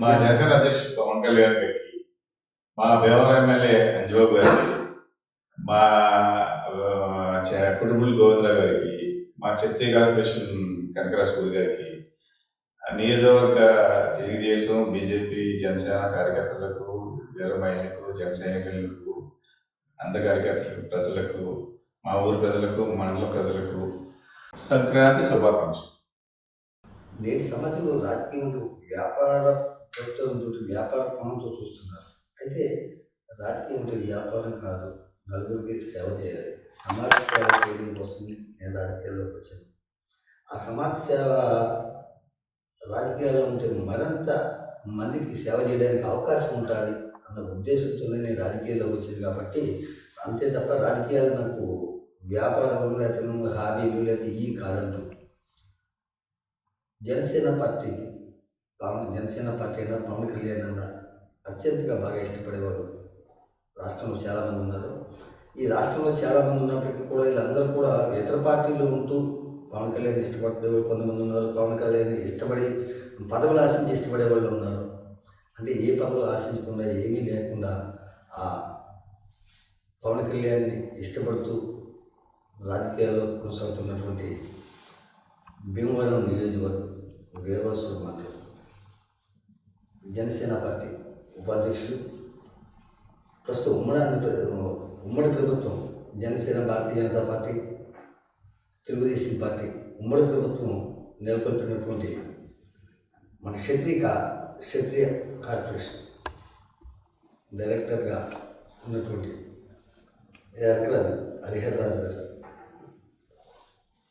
మా జనసేన అధ్యక్షుడు పవన్ కళ్యాణ్ గారికి, మా భీమవరం ఎమ్మెల్యే అంజబాబు గారికి, మా కుటుంబులు గోవిందరావు గారికి, మా క్షత్రియ కార్పొరేషన్ కనకరాజపూడి గారికి, నియోజకవర్గ తెలుగుదేశం బీజేపీ జనసేన కార్యకర్తలకు, వీర మహిళలకు, జన సైనికులకు, అంద కార్యకర్తలకు, ప్రజలకు, మా ఊరు ప్రజలకు, మండల ప్రజలకు సంక్రాంతి శుభాకాంక్షలు. నేటి సమాజంలో రాజకీయం వ్యాపార ప్రభుత్వంతో వ్యాపార కోణంతో చూస్తున్నారు. అయితే రాజకీయం అంటే వ్యాపారం కాదు, నలుగురికి సేవ చేయాలి. సమాజ సేవ చేయడం కోసం నేను రాజకీయాల్లోకి వచ్చాను. ఆ సమాజ సేవ రాజకీయాల్లో ఉంటే మరింత మందికి సేవ చేయడానికి అవకాశం ఉంటుంది అన్న ఉద్దేశంతోనే నేను రాజకీయాల్లోకి వచ్చాను. కాబట్టి అంతే తప్ప రాజకీయాలు నాకు వ్యాపారం లేకపోతే హాబీలు లేకపోతే ఈ కాదంటూ జనసేన పార్టీ అయినా పవన్ కళ్యాణ్ అన్న అత్యంతగా బాగా ఇష్టపడేవాళ్ళు రాష్ట్రంలో చాలామంది ఉన్నారు. ఈ రాష్ట్రంలో చాలామంది ఉన్నప్పటికీ కూడా వీళ్ళందరూ కూడా ఇతర పార్టీలో ఉంటూ పవన్ కళ్యాణ్ ఇష్టపడే కొంతమంది ఉన్నారు. పవన్ కళ్యాణ్ ఇష్టపడి పదవులు ఆశించి ఇష్టపడే వాళ్ళు ఉన్నారు. అంటే ఏ పదవులు ఆశించకుండా ఏమీ లేకుండా ఆ పవన్ కళ్యాణ్ని ఇష్టపడుతూ రాజకీయాల్లో కొనసాగుతున్నటువంటి భీమవరం నియోజకవర్గం వీరవసూరు మండలం జనసేన పార్టీ ఉపాధ్యక్షులు, ప్రస్తుతం ఉమ్మడి ప్రభుత్వం జనసేన, భారతీయ జనతా పార్టీ, తెలుగుదేశం పార్టీ ఉమ్మడి ప్రభుత్వం నెలకొల్పినటువంటి మన క్షత్రియ కార్పొరేషన్ డైరెక్టర్గా ఉన్నటువంటి హరిహరరాజు గారు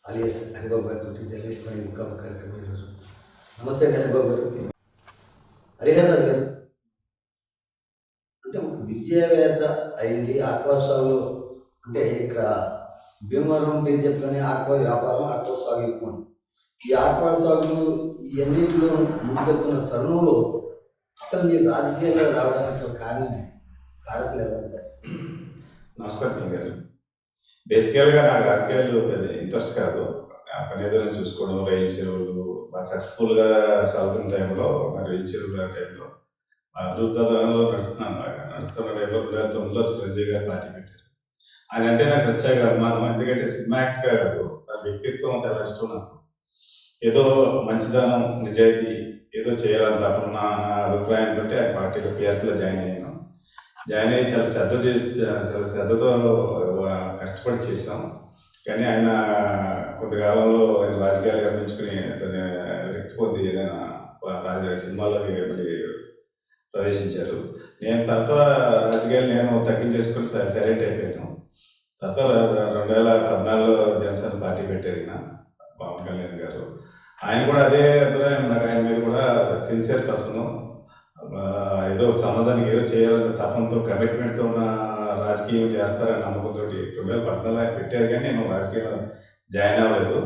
alias హరిబాబు గారితో జర్నలిస్ట్ పని ముఖాము కార్యక్రమం ఈరోజు. నమస్తే అండి హరిబాబు గారు. హరిహరరాజు గారు అంటే ఒక విద్యావేత్త అయింది, ఆక్వా సాగులో అంటే ఇక్కడ భీమవరం పేరు చెప్పుకొని ఆక్వా వ్యాపారం, ఆక్వా సాగు ఎక్కువ. ఈ ఆక్వా సాగులు ఇవన్నింటిలో ముందుకెళ్తున్న తరుణంలో అసలు మీరు రాజకీయాల్లో రావడానికి కారకులు ఎవరంటారు? నమస్కారం గారు. బేసికల్గా నాకు రాజకీయాలు పెద్ద ఇంట్రెస్ట్ కాదు. పని ఏదైనా చూసుకోవడం, రైలు చెరువులు బాగా సక్సెస్ఫుల్గా సాగుతున్న టైంలో, నా రైలు చెరువుల టైంలో అద్భుతంలో నడుస్తున్న టైంలో 2009లో చిరంజీవి గారు పార్టీ పెట్టారు. ఆయన అంటే నాకు ప్రత్యేక అభిమానం. ఎందుకంటే సినిమా యాక్ట్గా కాదు, తన వ్యక్తిత్వం చాలా ఇష్టం నాకు. ఏదో మంచిదనం, నిజాయితీ ఏదో చేయాలని తప్ప నా అభిప్రాయంతో ఆయన పార్టీలో పిఆర్పీలో జాయిన్ అయ్యి చాలా శ్రద్ధతో కష్టపడి చేశాం. కానీ ఆయన కొంతకాలంలో ఆయన రాజకీయాలు నిర్మించుకుని తన రిక్తి పొంది సినిమాలోకి మళ్ళీ ప్రవేశించారు. నేను తర్వాత రాజకీయాలు తగ్గించేసుకుని సైలెంట్ అయిపోయాను. తర్వాత 2014లో జనసేన పార్టీ పెట్టారు ఆయన పవన్ కళ్యాణ్ గారు. ఆయన కూడా అదే అభిప్రాయం. నాకు ఆయన మీద కూడా సిన్సియర్ పర్సన్, ఏదో సమాజానికి ఏదో చేయాలనే తపంతో, కమిట్మెంట్తో ఉన్న రాజకీయం చేస్తారని నమ్మకంతో 2014 ఆయన పెట్టారు. కానీ నేను రాజకీయాలు జాయిన్ అవ్వలేదు.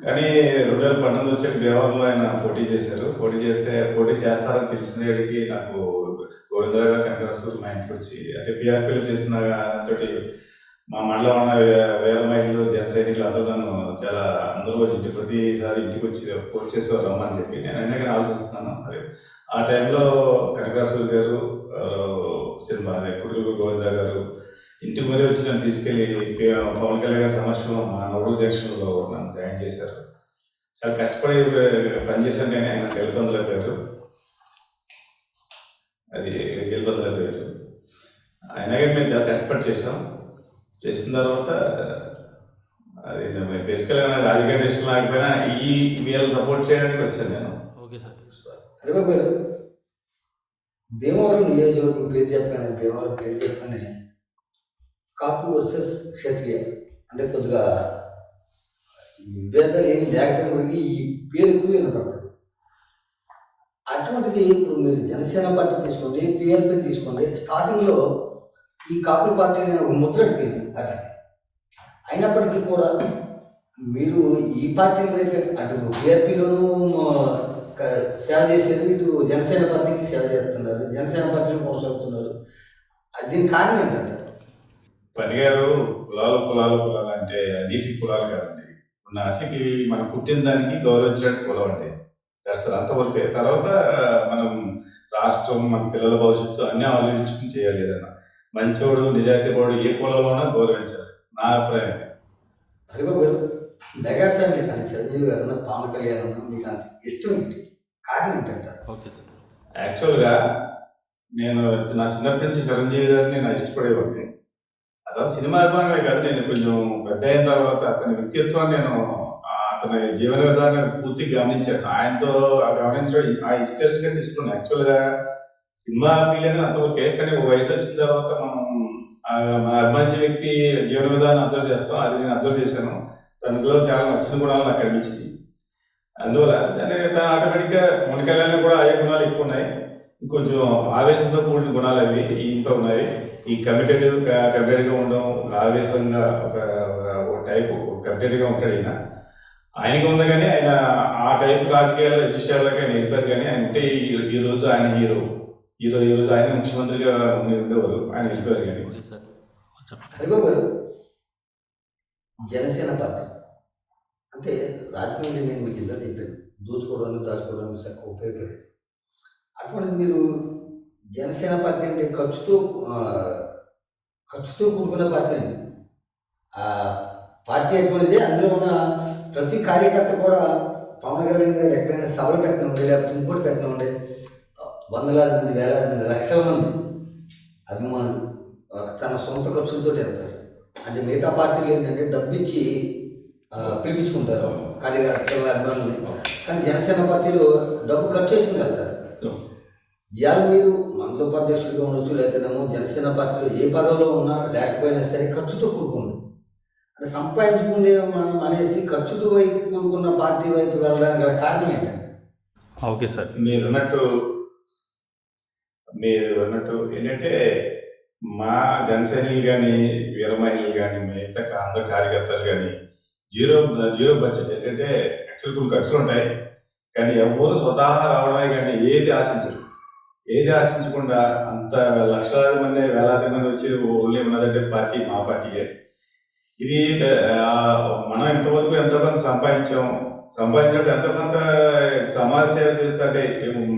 కానీ 2019 వచ్చాక భీమవరంలో ఆయన పోటీ చేశారు. పోటీ చేస్తారని తెలిసినడికి నాకు గోవిందరావు గారు, కనకరాజపూడి మా ఇంటికి వచ్చి, అంటే పిఆర్పీలో చేసిన తోటి మా మండలం ఉన్న వీర మహిళలు, జన సైనికులు అందరూ నన్ను అందరూ ప్రతిసారి ఇంటికి వచ్చి పోస్ట్ చేసేవారు రమ్మని చెప్పి. నేను అయినా కానీ ఆలోచిస్తున్నాను. సరే, ఆ టైంలో కనకరాజపూడి గారు, కుటుంబ గోవిందరావు గారు ఇంటికి మరీ వచ్చి నన్ను తీసుకెళ్ళి పవన్ కళ్యాణ్ గారి సమక్షంలో మా నవ్వు జంక్షన్లో నన్ను జాయిన్ చేశారు. చాలా కష్టపడి పనిచేశాను. కానీ ఆయన గెలుపొందలేకపోయారు. అయినా కానీ మేము చాలా కష్టపడి చేసిన తర్వాత అది బేసికల్గా రాజకీయ డిస్ట్రిక్ట్ లేకపోయినా వీళ్ళు సపోర్ట్ చేయడానికి వచ్చాను నేను. Okay sir. హరిబాబు గారు, భీమవరం నియోజకవర్గం పేరు చెప్పగానే కాపు వర్సెస్ క్షత్రియ అంటే కొద్దిగా విభేదాలు ఏమీ లేకపోయినప్పటికీ ఈ పేరు ఎక్కువ వినపడుతుంది. అటువంటిది ఇప్పుడు మీరు జనసేన పార్టీ తీసుకోండి, పిఆర్పీ తీసుకోండి, స్టార్టింగ్లో ఈ కాపుల పార్టీ ఒక ముద్ర పేరు అట్లా. అయినప్పటికీ కూడా మీరు ఈ పార్టీల వైపు అటు పిఆర్పీలోనూ సేవ చేసేది, ఇటు జనసేన పార్టీకి సేవ చేస్తున్నారు, జనసేన పార్టీని కొనసాగుతున్నారు. దీనికి కారణం ఏంటంటారు? పనిగారు కులాలు అంటే నీటి కులాలు కాదండి. ఉన్న అట్లకి మనం పుట్టిన దానికి గౌరవించినట్టు కులం అంటే దట్స్ అంతవరకే. తర్వాత మనం రాష్ట్రం, మన పిల్లల భవిష్యత్తు అన్నీ ఆలోచించుకుని చేయాలి. ఏదైనా మంచోడు, నిజాయితీపరుడు ఏ కులంలో ఉన్నా గౌరవించాలి. నా అభిప్రాయం ఇది. హరిబాబు గారు, మెగా ఫ్యామిలీ కానీ చిరంజీవి గారు అన్న, పవన్ కళ్యాణ్ అన్న మీకు అంత ఇష్టం ఏంటి? కారణం ఏంటంటారు? Okay sir. యాక్చువల్గా నేను నా చిన్నప్పటి నుంచి చిరంజీవి గారిని నా ఇష్టపడేవాడిని. అసలు సినిమా అభిమానమే కాదు, నేను కొంచెం పెద్ద అయిన తర్వాత అతని వ్యక్తిత్వాన్ని నేను అతని జీవన విధానాన్ని పూర్తిగా గమనించాను. ఆయనతో గమనించడం ఆ ఇన్స్పిరేషన్గా తీసుకున్నాను. యాక్చువల్గా సినిమా ఫీల్ అనేది అంతవరకే, కానీ ఒక వయసు వచ్చిన తర్వాత మనం మన అభిమానించే వ్యక్తి జీవన విధానం అబ్జర్వ్ చేస్తాం. అది నేను అబ్జర్వ్ చేశాను. తనలో చాలా నచ్చిన గుణాలు నాకు కనిపించింది. అందువల్ల దాని ఆటోమేటిక్గా పవన్ కళ్యాణ్ కూడా అయ్యే గుణాలు ఎక్కువ ఉన్నాయి. ఇంకొంచెం ఆవేశంతో కూడిన గుణాలు అవి ఈయనతో ఉన్నాయి. ఈ కమిటెడ్గా ఉండడం, ఒక ఆవేశంగా ఒక టైపు కమిటెడ్గా ఉంటాడు ఈయన. ఆయనకి ఉంది, కానీ ఆయన ఆ టైప్ రాజకీయాల్లో ఎడ్జిస్టార్లకి ఆయన వెళ్ళిపోయారు. కానీ ఆయన అంటే ఈ రోజు ఆయన ఈ రోజు ఆయన ముఖ్యమంత్రిగా ఉండేవారు. ఆయన వెళ్ళిపోయారు. కానీ ఓకే సార్. హరిబాబు గారు, జనసేన పార్టీ అంటే రాజకీయంలో నేను మీకు ఇంత చెప్పాను, దోచుకోవడానికి దాచుకోవడానికి చక్కగా ఉపయోగపడేది. అటువంటిది మీరు జనసేన పార్టీ అంటే ఖర్చుతో కూడుకున్న పార్టీ అండి. ఆ పార్టీ అటువంటిదే. అందులో ఉన్న ప్రతి కార్యకర్త కూడా పవన్ కళ్యాణ్ గారు ఎక్కడైనా సభలు పెట్టినండి, లేకపోతే ఇంకోటి పెట్టినండి, వందలాది మంది, వేలాది మంది, లక్షల మంది అభిమానులు తన సొంత ఖర్చులతో వెళ్తారు. అంటే మిగతా పార్టీలు ఏంటంటే డబ్బిచ్చి పిలిపించుకుంటారు కార్యకర్తల అభిమానులు. కానీ జనసేన పార్టీలో డబ్బు ఖర్చు చేసుకుని వెళ్తారు. ఇవాళ మీరు మండలోపాధ్యక్షుడిగా ఉండొచ్చు, లేకపోతేనేమో జనసేన పార్టీలో ఏ పదవిలో ఉన్నా లేకపోయినా సరే ఖర్చుతో కూడుకుంది. అంటే సంపాదించుకునే మనం అనేసి ఖర్చుతో వైపు కూడుకున్న పార్టీ వైపు వెళ్ళడానికి గల కారణం ఏంటంటే? Okay sir. మీరు అన్నట్టు ఏంటంటే మా జనసైనికులు కానీ, వీర మహిళలు కానీ, మిగతా అందరు కార్యకర్తలు కానీ జీరో బడ్జెట్. ఏంటంటే యాక్చువల్ కొన్ని ఖర్చులు ఉంటాయి, కానీ ఎవరు స్వతహా రావడమే కానీ ఏది ఆశించకుండా అంత లక్షలాది మంది, వేలాది మంది వచ్చి ఓన్లీ ఉన్నదంటే పార్టీ మా పార్టీయే. ఇది మనం ఇంతవరకు ఎంతో కొంత సంపాదించినట్టు ఎంతో కొంత సమాజ సేవ చేస్తుంటే,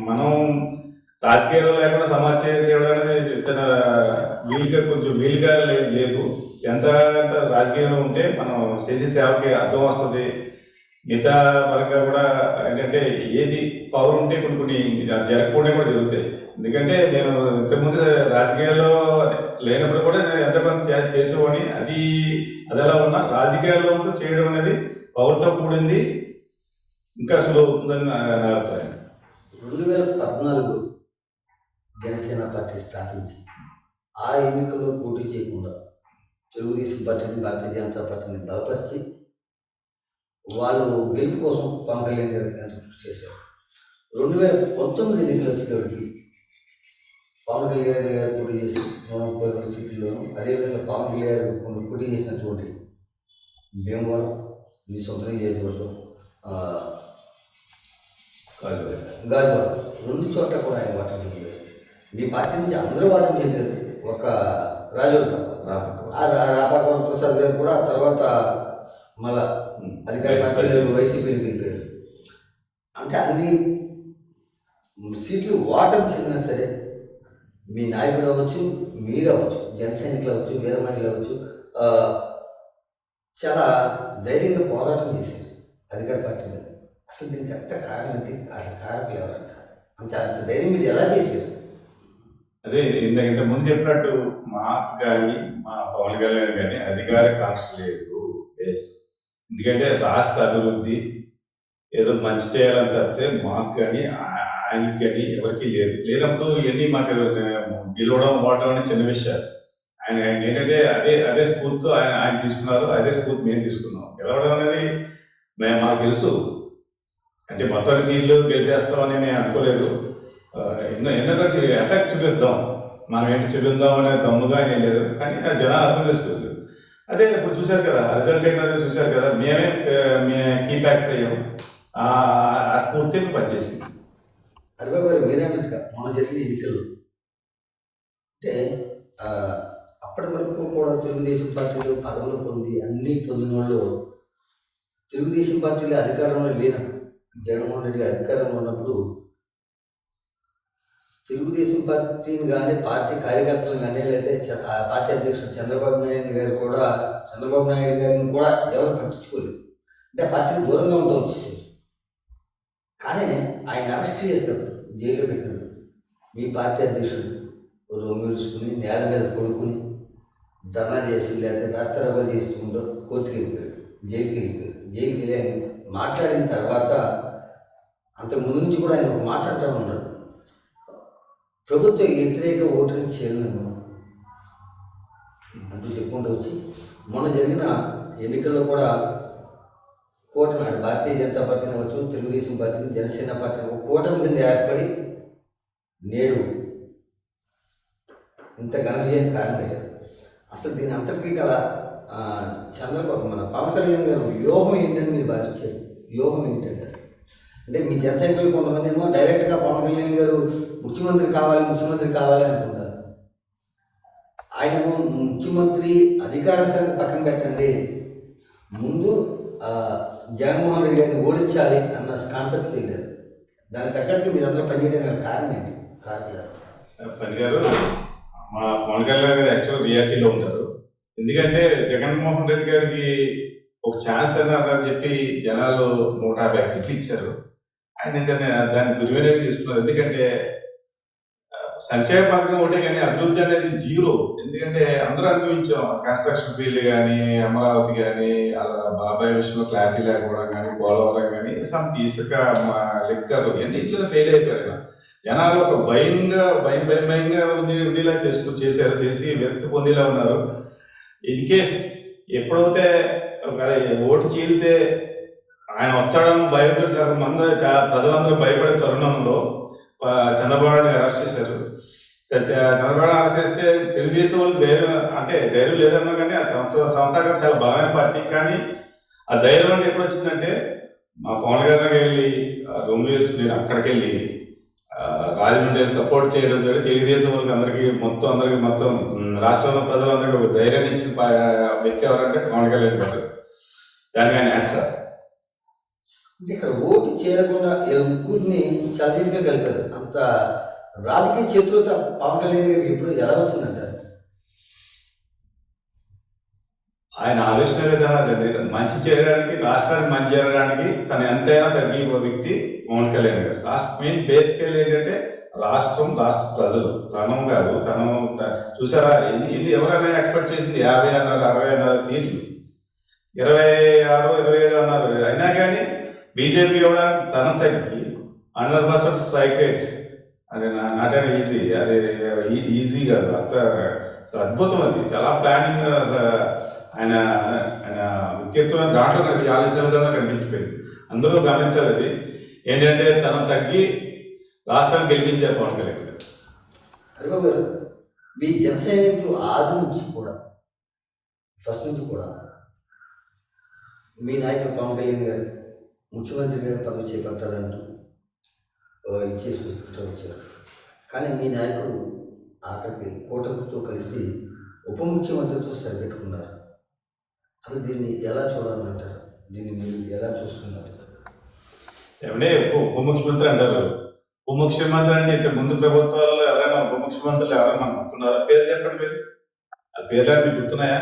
మనం రాజకీయాల్లో లేకుండా సమాజ సేవ చేయడం అనేది చాలా కొంచెం వీలుగా లేదు. ఎంత రాజకీయంలో ఉంటే మనం చేసే సేవకి అర్థం వస్తుంది. మిగతా పరంగా కూడా ఏంటంటే ఏది పవర్ ఉంటే కొన్ని జరగకపోవడం కూడా జరుగుతాయి. ఎందుకంటే నేను ఇంతకుముందు రాజకీయాల్లో లేనప్పుడు కూడా నేను ఎంత కొంత చేసేవాడిని. అది ఎలా ఉన్నా రాజకీయాల్లో ఉంటూ చేయడం అనేది పవర్తో కూడింది, ఇంకా సులువు అవుతుందని నా అభిప్రాయం. 2014 జనసేన పార్టీ స్థాపించి ఆ ఎన్నికల్లో పోటీ చేయకుండా తెలుగుదేశం పార్టీని, భారతీయ జనతా పార్టీని బలపరిచి వాళ్ళు గెలుపు కోసం పవన్ కళ్యాణ్ గారు ఎంత కృషి చేశారు. 2019 ఎన్నికలు వచ్చేటప్పటికి పవన్ కళ్యాణ్ గారు పోటీ చేసి 132 సీట్లలోనూ, అదేవిధంగా పవన్ కళ్యాణ్ గారు పోటీ చేసినటువంటి భీమవరం, మీ సొంత నియోజకవర్గం, గాజువాక 2 చోట్ల కూడా ఆయన వాటం చెందారు. మీ పార్టీ నుంచి అందరూ వాటం చెందారు, ఒక రాజు తప్ప. రాపాకోట ప్రసాద్ గారు కూడా ఆ తర్వాత మళ్ళా అధికార పార్టీ వైసీపీకి వెళ్ళిపోయారు. అంటే అన్ని సీట్లు ఓటమి చెందినా సరే మీ నాయకుడు అవ్వచ్చు, మీరు అవ్వచ్చు, జన సైనికులు అవ్వచ్చు, వీర మహిళలు అవ్వచ్చు, చాలా ధైర్యంగా పోరాటం చేశారు అధికార పార్టీ మీద. అసలు దీనికి అంత కారణం ఏంటి? అసలు కారణం ఎవరంట? అంత ధైర్యం మీరు ఎలా చేశారు? అదే ఇంత ముందు చెప్పినట్టు మాకు కానీ, మా పవన్ కళ్యాణ్ కానీ అధికార కాంక్ష లేదు. ఎందుకంటే రాష్ట్ర అభివృద్ధి ఏదో మంచి చేయాలని తప్పితే మాకు కానీ ఆయనకి కానీ ఎవరికి లేనప్పుడు ఇవన్నీ మాకు గెలవడం ఓడడం అనేది చిన్న విషయాలు. ఆయన ఏంటంటే అదే స్ఫూర్తితో ఆయన తీసుకున్నారు, అదే స్ఫూర్తి మేము తీసుకున్నాం. గెలవడం అనేది మాకు తెలుసు. అంటే మొత్తం సీట్లు గెలిచేస్తామని మేము అనుకోలేదు. ఎన్నో కలిసి ఎఫెక్ట్ చూపిస్తాం, మనం ఏంటి చూపిద్దాం అనే దమ్ముగా ఏం లేదు. కానీ జనాలు అర్థం చేసుకోలేదు. అదే ఇప్పుడు చూశారు కదా, రిజల్ట్ ఏంటనే చూశారు కదా, మేమే కీ ఫ్యాక్టర్ అయ్యాం. ఆ స్ఫూర్తి పనిచేసింది. హరిబాబు గారు, మీరేనట్టుగా మొన్న జరిగిన ఎన్నికలు అంటే అప్పటి వరకు కూడా తెలుగుదేశం పార్టీలో పదవులు పొంది అన్నీ పొందిన వాళ్ళు తెలుగుదేశం పార్టీలో అధికారంలో లేనప్పుడు, జగన్మోహన్ రెడ్డి అధికారంలో ఉన్నప్పుడు తెలుగుదేశం పార్టీని కానీ పార్టీ కార్యకర్తలు కానీ లేకపోతే ఆ పార్టీ అధ్యక్షుడు చంద్రబాబు నాయుడు గారు కూడా చంద్రబాబు నాయుడు గారిని కూడా ఎవరు పట్టించుకోలేదు. అంటే ఆ పార్టీకి దూరంగా ఉంటూ వచ్చేసారు. కానీ ఆయన అరెస్ట్ చేస్తారు, జైల్లో పెట్టారు. మీ పార్టీ అధ్యక్షుడు రొమ్ము విడుచుకుని నేల మీద పడుకుని ధర్నా చేసి లేకపోతే రాస్తారోగా చేసుకుంటూ కోర్టుకి వెళ్ళిపోయాడు, జైలుకి వెళ్ళిపోయారు. జైలుకి వెళ్ళి ఆయన మాట్లాడిన తర్వాత అంతకు ముందు నుంచి కూడా ఆయన ఒక మాట్లాడుతూ ఉన్నాడు, ప్రభుత్వ వ్యతిరేక ఓటుని చేయలేము అంటూ చెప్పుకుంటూ వచ్చి మొన్న జరిగిన ఎన్నికల్లో కూడా కూటమి నాడు భారతీయ జనతా పార్టీని అవ్వచ్చు, తెలుగుదేశం పార్టీని, జనసేన పార్టీని ఒక కూటమి కింద ఏర్పడి నేడు ఇంత ఘన విజయానికి కారణమయ్యారు. అసలు దీని అంతటికీ గల చంద్రబాబు మన పవన్ కళ్యాణ్ గారు వ్యూహం ఏంటని మీరు భావించారు? వ్యూహం ఏంటండి అసలు? అంటే మీ జనసైనికులు కొంతమంది ఏమో డైరెక్ట్గా పవన్ కళ్యాణ్ గారు ముఖ్యమంత్రి కావాలి అనుకున్నారు. ఆయన ముఖ్యమంత్రి అధికారాన్ని పక్కన పెట్టండి, ముందు జగన్మోహన్ రెడ్డి గారిని ఓడించాలి అన్న కాన్సెప్ట్ తెలియదు. దానికి తగ్గట్టుగా మీరు అందరూ పనిచేయడానికి కారణం ఏంటి? పని గారు, మా పవన్ కళ్యాణ్ గారు యాక్చువల్ రియాలిటీలో ఉంటారు. ఎందుకంటే జగన్మోహన్ రెడ్డి గారికి ఒక ఛాన్స్ అని చెప్పి జనాలు 150 సీట్లు ఇచ్చారు. ఆయన దాన్ని దుర్వినియోగం చేసుకున్నారు. ఎందుకంటే సంక్షేమ పథకం ఒకటే కానీ అభివృద్ధి అనేది జీరో. ఎందుకంటే అందరూ అనుభవించాం, కన్స్ట్రక్షన్ ఫీల్డ్ కానీ, అమరావతి కానీ, అలా బాబాయ్ విషయంలో క్లారిటీ లేకపోవడం కానీ, పోలవరం కానీ, ఇసుక, లిక్కర్ ఇవన్నీ ఇట్లా ఫెయిల్ అయిపోయారు. జనాలు ఒక భయంగా ఉండేలా చేసి విరక్తి పొందేలా ఉన్నారు. ఇన్ కేస్ ఎప్పుడైతే ఓటు చీలితే ఆయన వస్తాడని భయంతో చాలా మంది ప్రజలందరూ భయపడే తరుణంలో చంద్రబాబు నాయుడు అరెస్ట్ చేశారు. చంద్రబాబు అరెస్ట్ చేస్తే తెలుగుదేశం వాళ్ళకి ధైర్యం లేదన్నా కానీ ఆ సంస్థగా చాలా బలమైన పార్టీ. కానీ ఆ ధైర్యం అంటే ఎప్పుడు వచ్చిందంటే మా పవన్ కళ్యాణ్ వెళ్ళి రూమ్ వేసుకుని అక్కడికి వెళ్ళి రాజమండ్రి సపోర్ట్ చేయడం ద్వారా తెలుగుదేశం వాళ్ళకి అందరికీ మొత్తం రాష్ట్రంలో ప్రజలందరికీ ఒక ధైర్యాన్ని ఇచ్చిన వ్యక్తి ఎవరంటే పవన్ కళ్యాణ్ గారు. దానికి ఆయన ఆన్సర్. ఇక్కడ ఓటు చేయకుండా ముగ్గురిని చాలా నీట్గా కలిపారు. అంత రాజకీయ చతురత పవన్ కళ్యాణ్ గారికి ఇప్పుడు ఎలా వచ్చిందంటారు? ఆయన ఆలోచన విధానాలండి మంచి చేయడానికి, రాష్ట్రానికి మంచి జరగడానికి తను ఎంతైనా తగ్గి వ్యక్తి పవన్ కళ్యాణ్ గారు. మెయిన్ బేసికల్ ఏంటంటే రాష్ట్ర ప్రజలు, తను కాదు. తను చూసారా ఎన్ని ఎవరైనా ఎక్స్పెక్ట్ చేసింది 50 అన్నారు, 60 అన్నారు సీట్లు, 26, 27 అన్నారు. అయినా కానీ బీజేపీ ఇవ్వడానికి తన తగ్గి 100% స్ట్రైక్ రేట్. అది నాట్ అయినా ఈజీ, అది ఈజీ కాదు, అంత అద్భుతం. అది చాలా ప్లానింగ్. ఆయన వ్యక్తిత్వం దాంట్లో ఆలోచన విధంగా కనిపించిపోయింది. అందరూ గమనించాలి. అది ఏంటంటే తన తగ్గి రాష్ట్రాన్ని గెలిపించారు పవన్ కళ్యాణ్ గారు. హరిబాబు గారు, మీ జనసైనికులు ఆది నుంచి కూడా ఫస్ట్ నుంచి కూడా మీ నాయకుడు పవన్ కళ్యాణ్ గారు ముఖ్యమంత్రిగా పదవి చేపట్టాలంటూ ఇచ్చేసుకుంటూ వచ్చారు. కానీ మీ నాయకుడు ఆఖరికి కూటమితో కలిసి ఉప ముఖ్యమంత్రితో సరిపెట్టుకున్నారు. అసలు దీన్ని ఎలా చూడాలంటారు? దీన్ని మీరు ఎలా చూస్తున్నారు? ఏమంటే ఉప ముఖ్యమంత్రి అంటారు. ఉప ముఖ్యమంత్రి అంటే ఇంత ముందు ప్రభుత్వాలలో ఎవరైనా ఉప ముఖ్యమంత్రులు ఎవరైనా మనకు గుర్తున్నారా? పేరు చెప్పండి మీరు. ఆ పేర్లు మీకు గుర్తున్నాయా?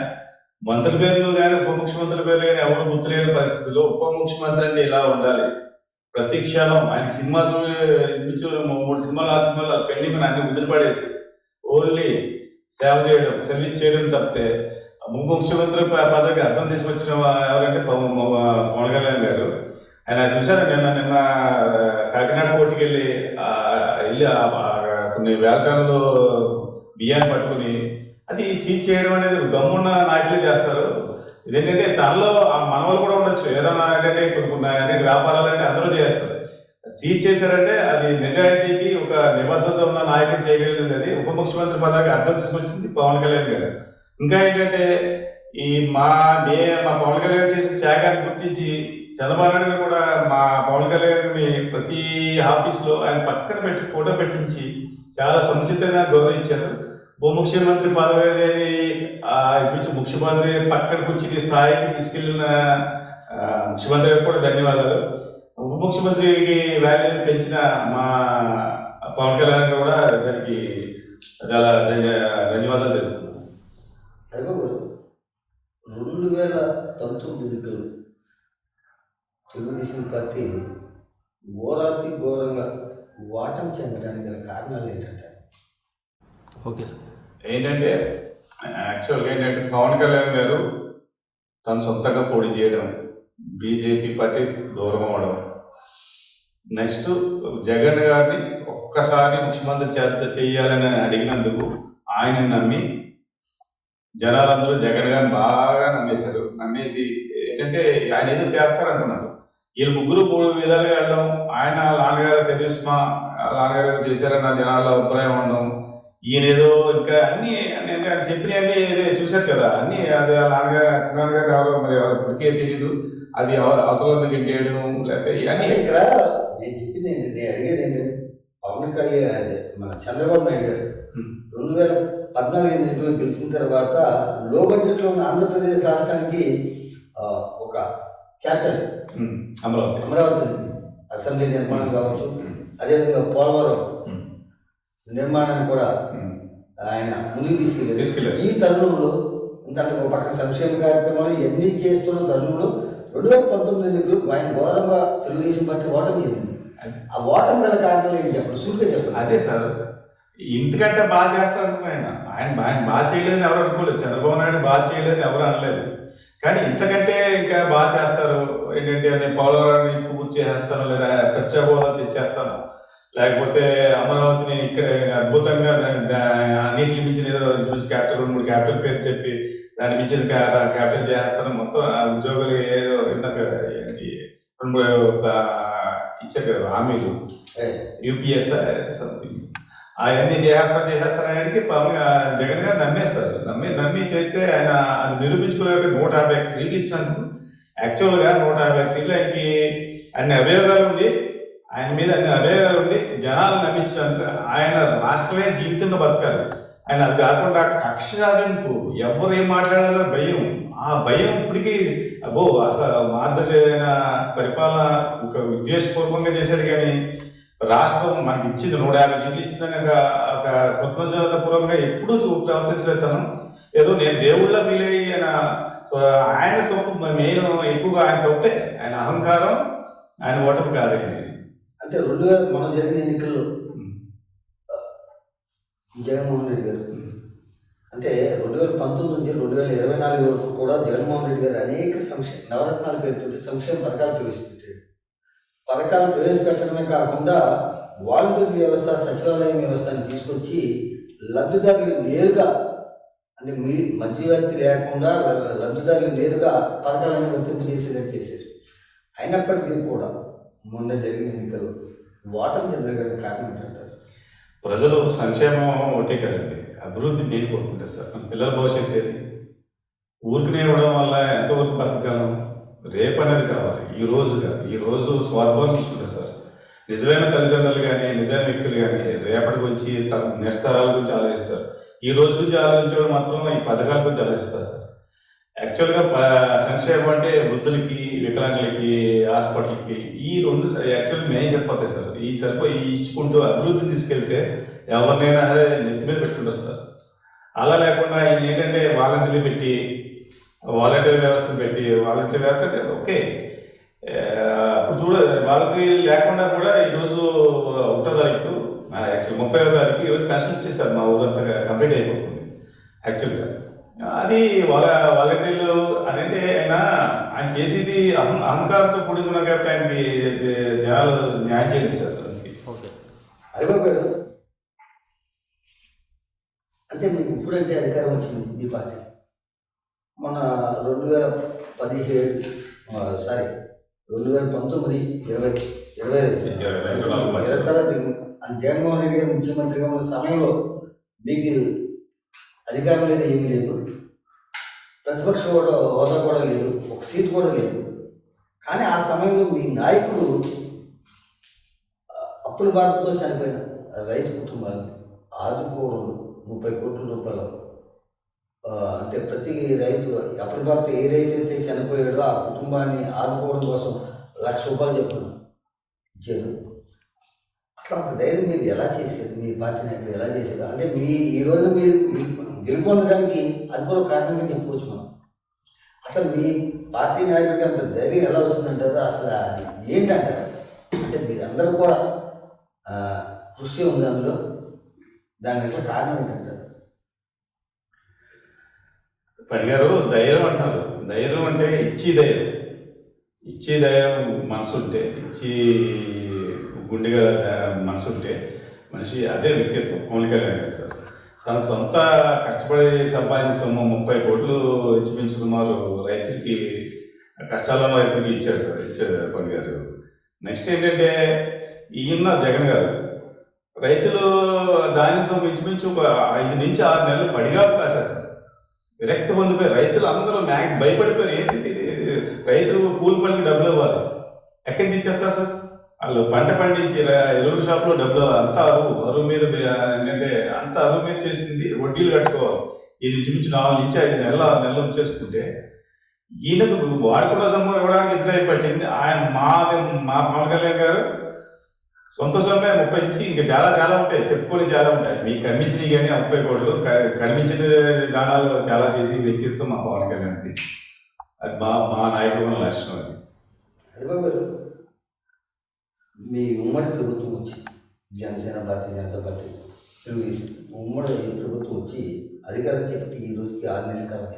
మంత్రుల పేర్లు కానీ ఉప ముఖ్యమంత్రుల పేర్లు కానీ ఎవరు గుర్తులేని పరిస్థితుల్లో ఉప ముఖ్యమంత్రి అంటే ఇలా ఉండాలి. ప్రతి క్షణం ఆయనకి సినిమా 3 సినిమాలు 4 సినిమాలు పెండింగ్ అన్ని వదిలిపడేసి ఓన్లీ సేవ చేయడం, సర్వీస్ చేయడం తప్పితే ముఖ్యమంత్రి పదవికి అర్థం తీసుకొచ్చిన ఎవరంటే పవన్ కళ్యాణ్ గారు. ఆయన చూసారు నిన్న కాకినాడ కోర్టుకి వెళ్ళి కొన్ని వేల టన్నులు బియ్యాన్ని పట్టుకుని అది సీజ్ చేయడం అనేది దమ్మున్న నాయకులే చేస్తారు. ఇదేంటంటే తనలో మనవలు కూడా ఉండొచ్చు. ఏదైనా ఏంటంటే కొన్ని వ్యాపారాలు అంటే అందరూ చేస్తారు. సీజ్ చేశారంటే అది నిజాయితీకి ఒక నిబద్ధత ఉన్న నాయకుడు చేయగలిగింది. అది ఉప ముఖ్యమంత్రి పదవికి అర్థం తీసుకొచ్చింది పవన్ కళ్యాణ్ గారు. ఇంకా ఏంటంటే మా పవన్ కళ్యాణ్ చేసిన త్యాగాన్ని గుర్తించి చంద్రబాబు నాయుడు గారు కూడా మా పవన్ కళ్యాణ్ని ప్రతి ఆఫీస్లో ఆయన పక్కన పెట్టి ఫోటో పెట్టించి చాలా సముచితంగా గౌరవించారు. ఉప ముఖ్యమంత్రి పదవి అనేది ముఖ్యమంత్రి పక్కన కూర్చుని స్థాయికి తీసుకెళ్లిన ముఖ్యమంత్రి గారికి కూడా ధన్యవాదాలు. ఉప ముఖ్యమంత్రికి వాల్యూ పెంచిన మా పవన్ కళ్యాణ్ కూడా దానికి చాలా ధన్యవాదాలు తెలుపుతున్నాను. హరిబాబు గారు 2019 ఎన్నికలు తెలుగుదేశం పార్టీ ఘోరాతి ఘోరంగా ఓటమి చెందడానికి గల కారణాలు ఏంటంటే? Okay sir. ఏంటంటే యాక్చువల్గా ఏంటంటే పవన్ కళ్యాణ్ గారు తను సొంతంగా పోటీ చేయడం, బీజేపీ పార్టీ దూరం అవ్వడం, నెక్స్ట్ జగన్ గారిని ఒక్కసారి ముఖ్యమంత్రి చేయాలని అడిగినందుకు ఆయన నమ్మి జనాలందరూ జగన్ గారిని బాగా నమ్మేశారు. నమ్మేసి ఏంటంటే ఆయన ఏదో చేస్తారనుకున్నారు. వీళ్ళు ముగ్గురు 3 విధాలుగా వెళ్ళడం, ఆయన నాన్నగారు సజెస్ట్ నాన్నగారు ఏదో చేశారన్న జనాల్లో అభిప్రాయం ఉండడం, ఈయన ఏదో ఇంకా అన్ని ఆయన చెప్పినవన్నీ ఏదో చూశారు కదా, అన్ని అది నాన్నగారు చిన్నాన్నగారు ఎవరో మరి ఇప్పటికే తెలియదు, అది అవతల గెంటేయడం లేకపోతే ఇవన్నీ. ఇక్కడ నేను చెప్పింది ఏంటంటే, నేను అడిగేది ఏంటంటే, పవన్ కళ్యాణ్ అదే మన చంద్రబాబు నాయుడు గారు 2014 ఎన్నికలు గెలిచిన తర్వాత లో బడ్జెట్లో ఉన్న ఆంధ్రప్రదేశ్ రాష్ట్రానికి ఒక క్యాపిటల్ అమరావతి అసెంబ్లీ నిర్మాణం కావచ్చు, అదేవిధంగా పోలవరం నిర్మాణాన్ని కూడా ఆయన ముందుకు తీసుకెళ్ళారు. ఈ తరుణంలో ఇంతకు ఒక పక్కన సంక్షేమ కార్యక్రమాలు ఎన్ని చేస్తున్న తరుణంలో 2019 ఎన్నికలు ఆయన ఘోరంగా తెలుగుదేశం పార్టీ ఓటమి చెందింది. ఆ ఓటమి గల కారణాలు ఏంటి చెప్పండి, సూటిగా చెప్పండి. అదే సార్, ఇంతకంటే బాగా చేస్తారనుకున్నా ఆయన బాగా చేయలేదని ఎవరు అనుకోలేదు, చంద్రబాబు నాయుడు బాగా చేయలేదని ఎవరు అనలేదు. కానీ ఇంతకంటే ఇంకా బాగా చేస్తారు ఏంటంటే, నేను పోలవరాన్ని పూర్తి చేసేస్తాను, లేదా ప్రత్యేక తెచ్చేస్తాను, లేకపోతే అమరావతిని ఇక్కడ అద్భుతంగా అన్నింటిని మించిన ఏదో మంచి క్యాపిటల్ 2-3 క్యాపిటల్ పేరు చెప్పి దాన్ని మించిన క్యాపిటల్ చేస్తాను, మొత్తం ఉద్యోగులు ఏదో విన్నారు కదా, 2-3 ఇచ్చారు కదా హామీలు, యూపీఎస్ సంథింగ్, అవన్నీ చేసేస్తారు ఆయనకి జగన్ గారు నమ్మేస్తారు. నమ్మి చేస్తే ఆయన అది నిరూపించుకోలేక 150 సీట్లు ఇచ్చినందుకు, యాక్చువల్గా 150 సీట్లు ఆయనకి అన్ని అభియోగాలు ఉండి, ఆయన మీద అన్ని అభియోగాలు ఉండి జనాలు నమ్మించినందుకు ఆయన రాష్ట్రమే జీవితంలో బతకాలి. ఆయన అది కాకుండా కక్ష సాధింపు, ఎవరు ఏం మాట్లాడాలో భయం, ఆ భయం ఇప్పటికీ అసలు మాదిరైన పరిపాలన ఒక ఉద్దేశపూర్వకంగా చేశాడు. కానీ రాష్ట్రం మనకి ఇచ్చింది 150 సీట్లు ఇచ్చిన కనుక ఒక కృతజ్ఞతాపూర్వకంగా ఎప్పుడూ ప్రవర్తించలేదు. తను ఏదో నేను దేవుళ్ళ ఫీల్ అయ్యి ఆయన తప్పు, మెయిన్ ఎక్కువగా ఆయన తప్పే, ఆయన అహంకారం, ఆయన ఓటమి కాదండి. అంటే మనం జరిగిన ఎన్నికల్లో జగన్మోహన్ రెడ్డి గారు అంటే 2019 నుంచి 2024 వరకు కూడా జగన్మోహన్ రెడ్డి గారు అనేక నవరత్నాల పేరుతో సంక్షేమ పథకాలు ప్రవేశపెట్టాడు. పథకాలు ప్రవేశపెట్టడమే కాకుండా వాలంటీర్ వ్యవస్థ, సచివాలయం వ్యవస్థను తీసుకొచ్చి లబ్ధిదారులు నేరుగా, అంటే మధ్యవర్తి లేకుండా లబ్ధిదారులు నేరుగా పథకాలను వర్తింపజేసేటట్టు చేశారు. అయినప్పటికీ కూడా మొన్న జరిగిన ఎన్నికలు ఓటమి చెందడానికి కారణం ఏంటంటారు? ప్రజలు సంక్షేమం ఒకటే కదండి, అభివృద్ధి నేను కోరుకుంటారు సార్. మన పిల్లల భవిష్యత్తు ఏది, ఊరికనే ఇవ్వడం వల్ల ఎంతవరకు బతకగలం? రేపు అనేది కావాలి, ఈ రోజు స్వార్థం చూసుకుంటారు సార్. నిజమైన తల్లిదండ్రులు కానీ, నిజమైన వ్యక్తులు కానీ రేపటి గురించి, నెక్స్ట్ తరాల గురించి ఆలోచిస్తారు. ఈ రోజు గురించి ఆలోచించడం మాత్రం ఈ పథకాల గురించి ఆలోచిస్తారు సార్. యాక్చువల్గా సంక్షేమం అంటే వృద్ధులకి, వికలాంగులకి, హాస్పిటల్కి, ఈ 2 యాక్చువల్గా మెయిన్ సరిపోతాయి సార్. ఈ ఇచ్చుకుంటూ అభివృద్ధి తీసుకెళ్తే ఎవరినైనా అదే నెత్తి మీద పెట్టుకుంటారు సార్. అలా లేకుండా ఈయన ఏంటంటే వాలంటీర్లు పెట్టి, వాలంటీర్ వ్యవస్థను పెట్టి, వాలంటీర్ వ్యవస్థ అంటే ఓకే, అప్పుడు వాలంటీర్ లేకుండా కూడా ఈరోజు 1వ తారీఖు, యాక్చువల్ 30వ తారీఖు ఈరోజు పెన్షన్ ఇచ్చేసారు. మా ఊరంతా కంప్లీట్ అయిపోతుంది యాక్చువల్గా. అది వాలంటీర్లు అదంటే ఆయన చేసేది అహంకారంతో కూడి ఉన్నారు కాబట్టి ఆయనకి జనాలు న్యాయం చేయలేదు సార్. ఓకే. హరిబాబు గారు, అంటే మీకు ఇప్పుడంటే అధికారం వచ్చింది మీ పార్టీ, మన 2019, 2020 జగన్మోహన్ రెడ్డి గారు ముఖ్యమంత్రిగా ఉన్న సమయంలో మీకు అధికారం లేదు, ఏమీ లేదు, ప్రతిపక్ష హోదా కూడా లేదు, ఒక సీట్ కూడా లేదు. కానీ ఆ సమయంలో మీ నాయకుడు అప్పుల బాధతో చనిపోయిన రైతు కుటుంబాలను ఆదుకోవడం 30 కోట్ల రూపాయలు, అంటే ప్రతి రైతు అప్పుల బాధతో ఏ రైతు అయితే చనిపోయాడో ఆ కుటుంబాన్ని ఆదుకోవడం కోసం 1,00,000 రూపాయలు చెప్పడం ఇచ్చారు. అసలు అంత ధైర్యం మీరు ఎలా చేసేది, మీ పార్టీ నాయకులు ఎలా చేసేది? అంటే మీ ఈ రోజు మీరు గెలుపొందడానికి అది కూడా ఒక కారణంగా చెప్పుకోవచ్చు మనం. అసలు మీ పార్టీ నాయకుడికి అంత ధైర్యం ఎలా వచ్చిందంటారు? అసలు అది ఏంటంటారు? అంటే మీరందరూ కూడా కృషి ఉంది అందులో, దానికి అసలు కారణం ఏంటంటారు? పనిగారు ధైర్యం అంటారు. ధైర్యం అంటే ఇచ్చి ధైర్యం మనసు ఉంటే, ఇచ్చి గుండెగా మనసు ఉంటే మనిషి అదే వ్యక్తిత్వం. పవన్ కళ్యాణ్ గారు సార్ తన సొంత కష్టపడి సంపాదించిన సొమ్ము 30 కోట్లు ఇంచుమించు సుమారు రైతులకి, కష్టాల్లో ఉన్న రైతులకి ఇచ్చారు పవన్ గారు. నెక్స్ట్ ఏంటంటే ఈయన జగన్ గారు రైతులు దాని సొమ్ము ఇంచుమించు 5 నుంచి 6 నెలలు పడిగా కాశారు సార్. విరక్తి పొందిపోయి రైతులు అందరూ భయపడిపోయారు. ఏంటి రైతులు కూలి పనికి డబ్బులు ఇవ్వాలి, ఎక్కడి నుంచి ఇచ్చేస్తారు సార్? వాళ్ళు పంట పండించి ఎరువుల షాప్లో డబ్బులు అంతా అరువు మీద ఏంటంటే అంత అరువు మీద చేసింది వడ్డీలు కట్టుకోవాలి. ఈ నుంచి 4 నుంచి 5 నెలలు 6 నెలలు ఉంచేసుకుంటే ఈయనకు వాడుకున్న సొమ్ము ఇవ్వడానికి ఇద్దరు పట్టింది. ఆయన మా పవన్ కళ్యాణ్ గారు సొంత సొమ్మే 30 నుంచి ఇంకా చాలా ఉంటాయి, చెప్పుకొని చాలా ఉంటాయి. మీకు కనిపించినవి కానీ 30 కోట్లు కనిపించిన దానాలు చాలా చేసి వ్యక్తిత్వం మా పవన్ కళ్యాణ్ది. అది మా నాయకుల లక్షణం. అది హరిబాబు గారు, మీ ఉమ్మడి ప్రభుత్వం వచ్చి జనసేన పార్టీ, జనతా పార్టీ, తెలుగుదేశం ఉమ్మడి ప్రభుత్వం వచ్చి అధికారం చేపట్టి ఈ రోజుకి 6 నెలల కాలం.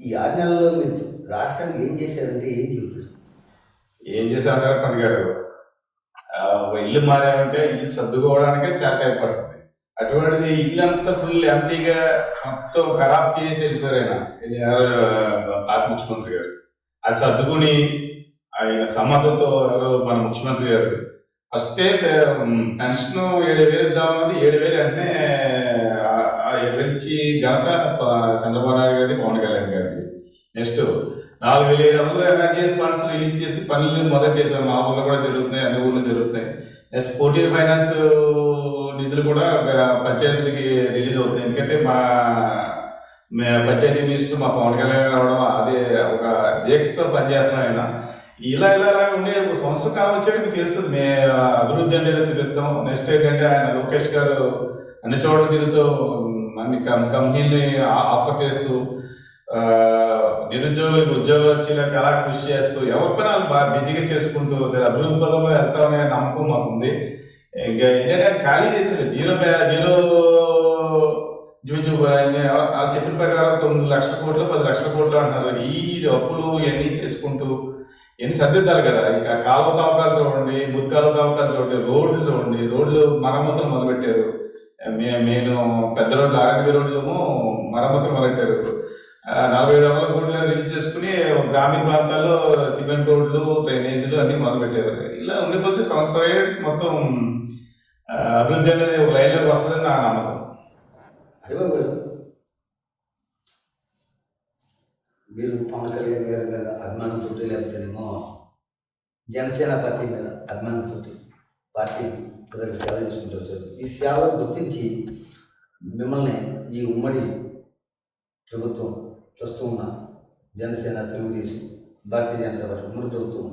ఈ 6 నెలల్లో మీరు రాష్ట్రానికి ఏం చేశారంటే ఏం చెబుతారు? ఏం చేశారు పని గారు? ఇల్లు మారామంటే ఇల్లు సర్దుకోవడానికే చాలా టైం పడుతుంది. అటువంటిది ఇల్లు అంతా ఫుల్ ఎంటీగా మొత్తం ఖరాబ్ చేసి వెళ్ళిపోయారు ఆయన పాత ముఖ్యమంత్రి గారు. అది సర్దుకుని ఆయన సమ్మతంతో మన ముఖ్యమంత్రి గారు ఫస్టే పెన్షన్ 7,000 ఇద్దామన్నది 7,000 అంటే 7,000 ఇచ్చి ఘనత చంద్రబాబు నాయుడు గారిది, పవన్ కళ్యాణ్ గారిది. నెక్స్ట్ 4,700 ఎన్ఆర్జీఎస్ ఫండ్స్ రిలీజ్ చేసి పనులు మొదలెట్టేసారు. మా ఊళ్ళో కూడా జరుగుతున్నాయి, అన్ని ఊళ్ళో జరుగుతాయి. నెక్స్ట్ 14 ఫైనాన్స్ నిధులు కూడా పంచాయతీలకి రిలీజ్ అవుతున్నాయి. ఎందుకంటే మా పంచాయతీ మినిస్టర్ మా పవన్ కళ్యాణ్ రావడం అదే ఒక దీక్షతో పనిచేస్తున్నాం. ఆయన ఇలా ఉండే ఒక సంవత్సర కాలం వచ్చాక తెలుస్తుంది మే అభివృద్ధి అంటే చూపిస్తాం. నెక్స్ట్ ఏంటంటే ఆయన లోకేష్ గారు అన్ని చోట్ల తిరుగుతూ అన్ని కంపెనీలని ఆఫర్ చేస్తూ నిరుద్యోగులకు ఉద్యోగాలు వచ్చేలా చాలా కృషి చేస్తూ ఎవరి పని వాళ్ళు బాగా బిజీగా చేసుకుంటూ అభివృద్ధి పదంలో వెళ్తామనే నమ్మకం మాకుంది. ఇంకా ఏంటంటే ఆయన ఖాళీ చేసేది జీరో వాళ్ళు చెప్పిన ప్రకారం 9 లక్షల కోట్లు 10 లక్షల కోట్లు అంటున్నారు. ఈ అప్పులు ఇవన్నీ చేసుకుంటూ ఎన్ని సర్దిద్దాలి కదా. ఇంకా కాలువ తవ్వకాలు చూడండి, మురికాలువ తవ్వకాలు చూడండి, రోడ్లు చూడండి, రోడ్లు మరమ్మతులు మొదలుపెట్టారు. నేను పెద్ద రోడ్లు R&B రోడ్లేమో మరమ్మతులు మొదలెట్టారు. 47,000 కోట్లు రిలీజ్ చేసుకుని గ్రామీణ ప్రాంతాల్లో సిమెంట్ రోడ్లు, డ్రైనేజీలు అన్ని మొదలుపెట్టారు. ఇలా ఉండిపోతే సంవత్సరానికి మొత్తం అభివృద్ధి అనేది ఒక లైన్లోకి వస్తుందని నా నమ్మకం. హరిబాబు గారు, మీరు పవన్ కళ్యాణ్ గారి మీద అభిమానంతో లేకపోతేనేమో జనసేన పార్టీ మీద అభిమానంతో పార్టీ ప్రజలకు సేవ చేసుకుంటూ వచ్చారు. ఈ సేవలు గుర్తించి మిమ్మల్ని ఈ ఉమ్మడి ప్రభుత్వం ప్రస్తుతం ఉన్న జనసేన, తెలుగుదేశం, భారతీయ జనతా పార్టీ ఉమ్మడి ప్రభుత్వం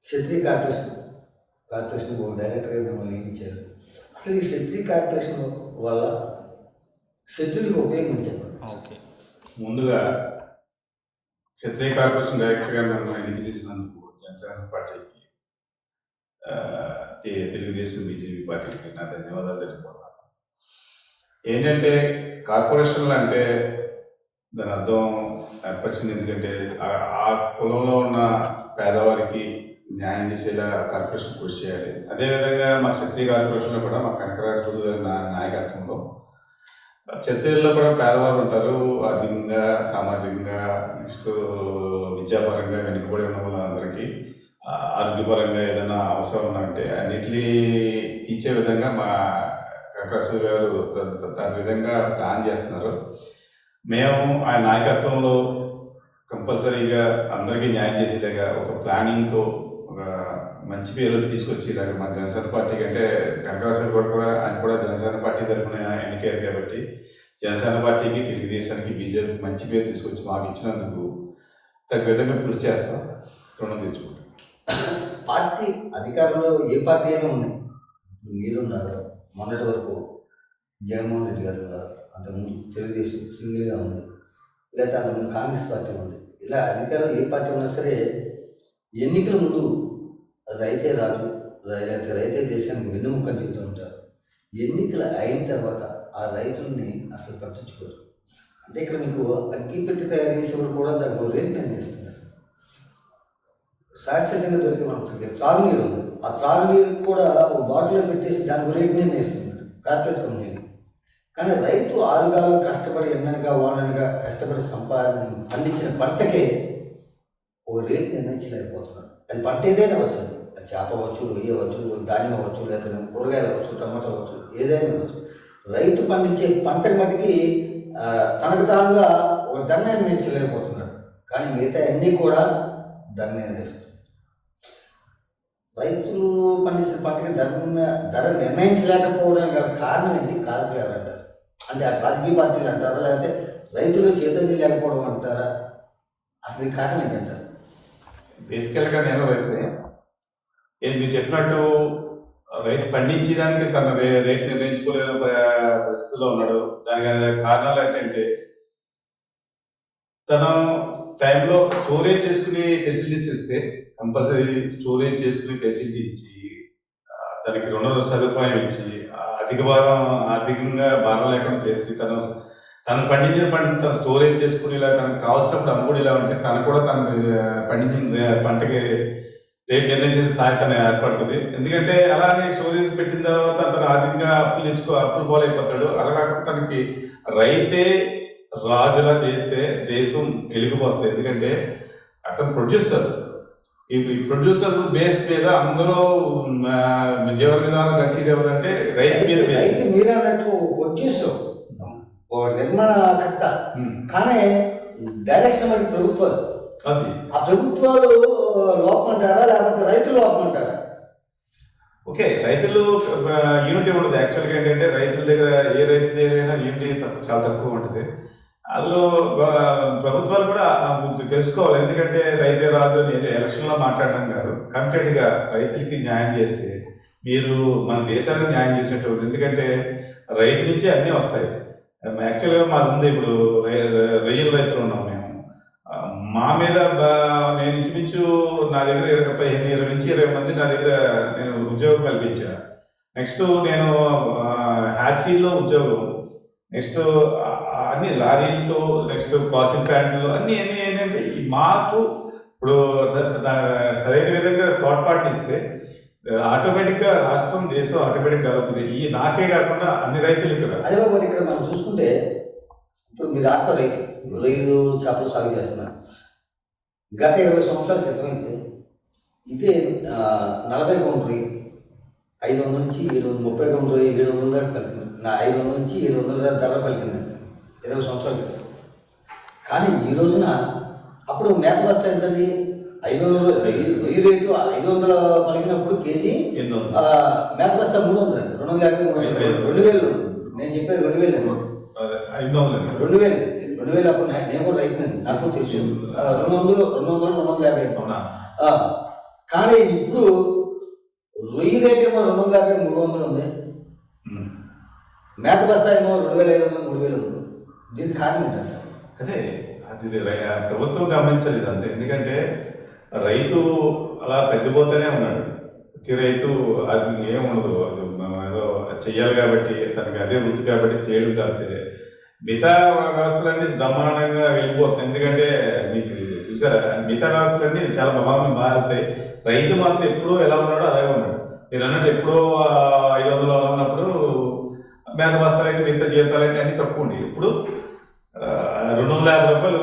క్షత్రియ కార్పొరేషన్ ఒక డైరెక్టర్గా మిమ్మల్ని నియమించారు. అసలు ఈ క్షత్రియ కార్పొరేషన్ వల్ల క్షత్రులకు ఉపయోగం చెప్పండి. ఓకే, ముందుగా క్షత్రియ కార్పొరేషన్ డైరెక్టర్గా నన్ను ఎన్నిక చేసినందుకు జనసేన పార్టీకి, తెలుగుదేశం, బీజేపీ పార్టీకి నా ధన్యవాదాలు తెలుపుకుంటున్నాను. ఏంటంటే కార్పొరేషన్లు అంటే దాని అర్థం ఏర్పరిచింది. ఎందుకంటే ఆ కులంలో ఉన్న పేదవారికి న్యాయం చేసేలా కార్పొరేషన్ కృషి చేయాలి. అదేవిధంగా మా క్షత్రియ కార్పొరేషన్లో కూడా మా కనకరాజు గారి నాయకత్వంలో క్షత్రియుల్లో కూడా పేదవారు ఉంటారు. ఆర్థికంగా, సామాజికంగా, నెక్స్ట్ విద్యాపరంగా వెనుకబడి ఉన్న వాళ్ళందరికీ ఆరోగ్యపరంగా ఏదైనా అవసరం ఉందంటే అన్నిటినీ తీర్చే విధంగా మా కనకరాజు గారు దాని విధంగా ప్లాన్ చేస్తున్నారు. మేము ఆయన నాయకత్వంలో కంపల్సరీగా అందరికీ న్యాయం చేసేలాగా ఒక ప్లానింగ్తో ఒక మంచి పేరు తీసుకొచ్చేలాగా మా జనసేన పార్టీ కంటే కనకరాజు గారు కూడా ఆయన కూడా జనసేన పార్టీ తరఫున ఎన్నికయ్యారు కాబట్టి జనసేన పార్టీకి, తెలుగుదేశానికి, బీజేపీకి మంచి పేరు తీసుకొచ్చి మాకు ఇచ్చినందుకు తగ్గ విధంగా కృషి చేస్తాం, రుణం తీర్చుకుంటాం. పార్టీ అధికారంలో ఏ పార్టీ అయినా ఉన్నాయి, మీరున్నారు, మొన్నటి వరకు జగన్మోహన్ రెడ్డి గారు ఉన్నారు, అంతకుముందు తెలుగుదేశం సింగిల్గా ఉంది, లేకపోతే అంతకుముందు కాంగ్రెస్ పార్టీ ఉంది. ఇలా అధికారం ఏ పార్టీ ఉన్నా సరే ఎన్నికల ముందు రైతే రాజు, లేకపోతే రైతే దేశానికి వెన్నెముక అని చెబుతూ ఉంటారు. ఎన్నికలు అయిన తర్వాత ఆ రైతుల్ని అసలు పట్టించుకోరు. అంటే ఇక్కడ మీకు అగ్గి పెట్టి తయారు చేసేవాడు కూడా దానికి రేటు నిర్ణయిస్తున్నారు. శాశ్వతంగా దొరికే మనకు త్రాగునీరు ఉంది, ఆ త్రాగునీరు కూడా ఒక బాటిల్లో పెట్టేసి దానికి రేటు నిర్ణయిస్తున్నారు కార్పొరేట్ కంపెనీలు. కానీ రైతు ఆరుగాలు కష్టపడి ఎన్ననగా వాడనగా కష్టపడి పండించిన పంటకే ఓ రేటు నిర్ణయించలేకపోతున్నాడు. అది పంట ఏదైనా వచ్చు, అది చేప అవ్వచ్చు, రొయ్య అవ్వచ్చు, ధాన్యం అవ్వచ్చు, లేకపోతే కూరగాయలు అవ్వచ్చు, టమాటో అవ్వచ్చు, ఏదైనా అవ్వచ్చు. రైతు పండించే పంటకి మటుకి తనకు తానుగా ఒక ధర నిర్ణయించలేకపోతున్నాడు. కానీ మిగతా అన్నీ కూడా ధర నిర్ణయిస్తుంది. రైతులు పండించిన పంటకి ధర నిర్ణయించలేకపోవడానికి గల కారణం ఏంటి? కారకులు ఎవరంటారు? అంటే అటు రాజకీయ పార్టీలు అంటారా, లేకపోతే రైతులు చైతన్యం లేకపోవడం అంటారా? అసలు ఈ కారణం ఏంటంటారు? బేసికల్గా నేను రైతునే. మీరు చెప్పినట్టు రైతు పండించేదానికి తన రేట్ నిర్ణయించుకోలేని పరిస్థితిలో ఉన్నాడు. దానికి కారణాలు ఏంటంటే తను టైంలో స్టోరేజ్ చేసుకునే ఫెసిలిటీస్ ఇస్తే, కంపల్సరీ స్టోరేజ్ చేసుకునే ఫెసిలిటీస్ ఇచ్చి, తనకి రుణ సదుపాయం ఇచ్చి, అధికంగా భారం లేకుండా చేస్తే తను పండించిన పంట తను స్టోరేజ్ చేసుకుని ఇలా తనకు కావాల్సినప్పుడు అమ్ముకుని ఇలా ఉంటే తను కూడా తన పండించిన పంటకి రేట్ నిర్ణయించే స్థాయి తను ఏర్పడుతుంది. ఎందుకంటే అలానే స్టోరేజ్ పెట్టిన తర్వాత తను ఆర్థికంగా అప్పులు పోలేకపోతాడు. అలా కాకుండా తనకి రైతే రాజులా చేస్తే దేశం వెలిగిపోతుంది. ఎందుకంటే అతను ప్రొడ్యూసర్. ఈ ప్రొడ్యూసర్ బేస్ మీద అందరూ జీవన విధానం నడిచేది ఎవరంటే రైతు మీద. రైతు మీరు అన్నట్టు ప్రొడ్యూసర్, నిర్మాణకర్త, కానీ డైరెక్షన్ బట్టి ప్రభుత్వాలు. అది ఆ ప్రభుత్వాలు లోపం అంటారా, లేకపోతే రైతులు లోపం అంటారా? ఓకే, రైతులు యూనిటీ ఉండదు. యాక్చువల్గా ఏంటంటే రైతుల దగ్గర ఏ రైతు దగ్గర యూనిటీ చాలా తక్కువ ఉంటుంది. అందులో ప్రభుత్వాలు కూడా తెలుసుకోవాలి. ఎందుకంటే రైతే రాజు ఎలక్షన్లో మాట్లాడడం కాదు, కంప్లీట్గా రైతులకి న్యాయం చేస్తే మీరు మన దేశానికి న్యాయం చేసినట్టు. ఎందుకంటే రైతు నుంచే అన్నీ వస్తాయి. యాక్చువల్గా మాది ఉంది, ఇప్పుడు రొయ్యల రైతులు ఉన్నాం మేము. మా మీద నేను ఇంచుమించు నా దగ్గర 15 నుంచి 20 మంది నా దగ్గర నేను ఉద్యోగం కల్పించాను. నెక్స్ట్ నేను హ్యాచరీలో ఉద్యోగం, నెక్స్ట్ అన్ని లారీలతో, నెక్స్ట్ ప్రాసెసింగ్ ప్లాంట్లు అన్నీ ఏంటంటే ఈ మాకు ఇప్పుడు సరైన విధంగా తోడ్పాటుని ఇస్తే ఆటోమేటిక్గా రాష్ట్రం, దేశం ఆటోమేటిక్ డెవలప్ అవుతుంది. ఈ నాకే కాకుండా అన్ని రైతులు కూడా. అదే బాబు, ఇక్కడ మనం చూసుకుంటే ఇప్పుడు మీరు ఆత్మ రైతు, రొయ్యలు చేపలు సాగు చేస్తున్నారు. గత 20 సంవత్సరాల క్రితం అయితే ఇదే 40 కౌంటర్ 500 నుంచి 730 కౌంటర్ 700 దాకా పలికింది. 500 నుంచి 700 దాకా ధర పలికింది 20 సంవత్సరాల క్రితం. కానీ ఈ రోజున అప్పుడు మేత బస్తా ఎంతండి? 500 రొయ్యి రేటు 500 పలికినప్పుడు కేజీ మేత బస్తా 300 అండి, 250 2000. నేను చెప్పేది 2000 అండి, 2000 అప్పుడు నేను కూడా రైతునండి, నాకు తెలుసు. 200 250. కానీ ఇప్పుడు రొయ్యి రేట్ ఏమో 250 300 ఉంది, మేత బస్తా ఏమో 2500 3000 ఉంది. దీనికి కారణం ఏంటంటే అదే అది ప్రభుత్వం గమనించలేదు అంతే. ఎందుకంటే రైతు అలా తగ్గిపోతూనే ఉన్నాడు. ప్రతి రైతు అది ఏముండదు, ఏదో చెయ్యాలి కాబట్టి తనకి అదే వృత్తి కాబట్టి చేయడం తప్పితే మిగతా వ్యవస్థలన్నీ బ్రహ్మాండంగా వెళ్ళిపోతున్నాయి. ఎందుకంటే మీకు చూసారా, మిగతా వ్యవస్థలన్నీ చాలా బాగా వెళ్తాయి. రైతు మాత్రం ఎప్పుడూ ఎలా ఉన్నాడో అలాగే ఉన్నాడు. మీరు అన్నట్టు ఎప్పుడో 500 ఉన్నప్పుడు మేత బస్తాలన్నీ మిగతా జీతాలన్నీ అన్నీ తక్కువ ఉండి ఇప్పుడు 250 రూపాయలు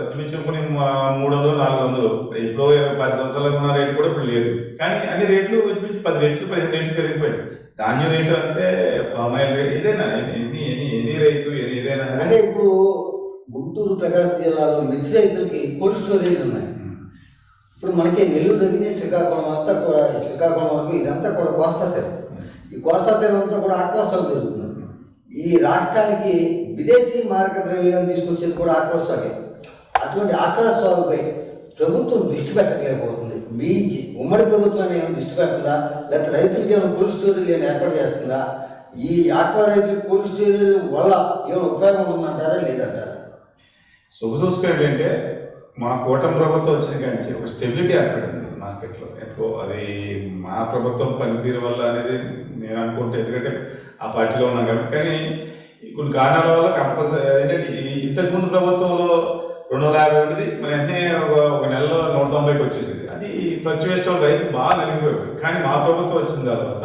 చూపించుకుని 300 400. ఇప్పుడు 10 సంవత్సరాలకు ఉన్న రేటు కూడా ఇప్పుడు లేదు. కానీ అన్ని రేట్లు చూపించి 10 రెట్లు 15 రెట్లు పెరిగిపోయాయి. ధాన్యం రేటు అంతే, పామాయిల్ రేటు, ఏదైనా ఎనీ రైతు ఏదైనా. అంటే ఇప్పుడు గుంటూరు ప్రకాశం జిల్లాలో మిర్చి రైతులకి కోల్డ్ స్టోరేజ్ ఉన్నాయి. ఇప్పుడు మనకి నెల్లూరు దగ్గర శ్రీకాకుళం అంతా కూడా, శ్రీకాకుళం వరకు ఇదంతా కూడా కోస్తా తీరం. ఈ కోస్తా తీరం అంతా కూడా ఆక్వా సాగు జరుగుతుంది. ఈ రాష్ట్రానికి విదేశీ మార్గ ద్రవ్యాన్ని తీసుకొచ్చేది కూడా ఆక్వా సాగే. అటువంటి ఆక్వా సాగుపై ప్రభుత్వం దృష్టి పెట్టలేకపోతుంది. ఉమ్మడి ప్రభుత్వాన్ని ఏమైనా దృష్టి పెడుతుందా, లేకపోతే రైతులకి ఏమైనా కోల్డ్ స్టోరేజ్ ఏమైనా ఏర్పాటు చేస్తుందా? ఈ ఆక్వా రైతులకు కోల్డ్ స్టోరేజ్ వల్ల ఏమైనా ఉపయోగం ఉందంటారా లేదంటారా? చూసుకుంటే ఏంటంటే మా కూటమి ప్రభుత్వం వచ్చిన కానీ ఒక స్టెబిలిటీ ఏర్పడింది మార్కెట్లో. ఎంతో అది మా ప్రభుత్వం పనితీరు వల్ల అనేది నేను అనుకుంటే, ఎందుకంటే ఆ పార్టీలో ఉన్నాం కాబట్టి. కానీ కొన్ని కారణాల వల్ల కంపల్సరీ ఏంటంటే ఇంతకుముందు ప్రభుత్వంలో 250 ఉండేది, మళ్ళీ వెంటనే ఒక నెలలో 190కి వచ్చేసింది. అది ఫ్లక్చువేషన్ రైతు బాగా నలిగిపోయాడు. కానీ మా ప్రభుత్వం వచ్చిన తర్వాత